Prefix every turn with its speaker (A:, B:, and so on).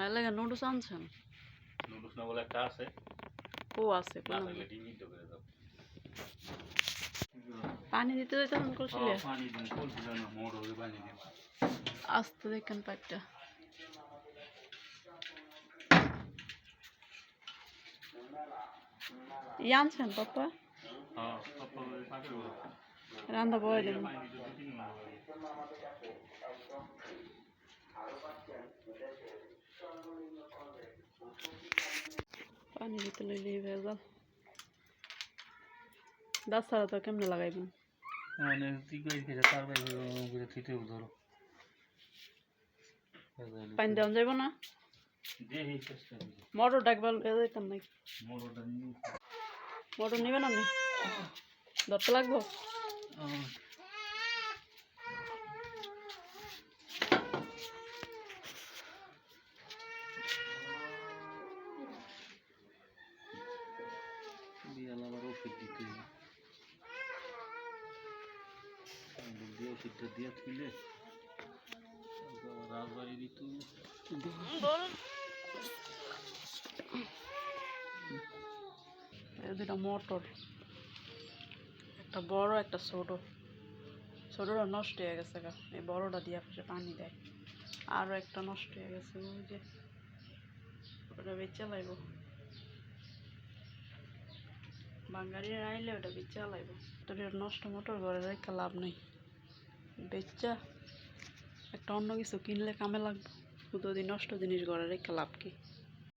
A: মায়ের লাগে নুডলস আনছেন?
B: নুডলস না বলে একটা আছে।
A: ও আছে
B: না থাকলে ডিম সিদ্ধ করে দাও।
A: পানি দিতে যেতেন করছিলে?
B: পানি দিন কলছিল না, মোড় হয়ে পানি দিন।
A: আস্তে দেখেন পাইপটা। ই আনছেন পাপা?
B: হ্যাঁ, পাপা পাকে
A: রান্না বয়ে দেন। পানি দিতে লইলে ভেজাল। দাঁত ছাড়া তো কেমনে লাগাইবেন?
B: মানে দিকে খেয়ে তার বাইরে থিতে ধরো।
A: পানি দেওয়া যাইব না? মোটর ডাকবার যেতাম নাকি? মোটর নিবেন আপনি? ধরতে লাগবো?
B: ওষুধ দিতে ওষুধটা দিয়ে তুলে রাজবাড়ি দিত।
A: দুটা মোটর, একটা বড় একটা ছোট। ছোটটা নষ্ট হয়ে গেছে গা, এই বড়টা দিয়ে পাশে পানি দেয়। আরও একটা নষ্ট হয়ে গেছে, ওই যে ওটা বেচা লাইব। বাঙালি আইলে ওটা বেচা লাইব। তোর নষ্ট মোটর ঘরে রেখে লাভ নেই, বেচা একটা অন্য কিছু কিনলে কামে লাগবে। শুধু নষ্ট জিনিস ঘরে রেখে লাভ কি?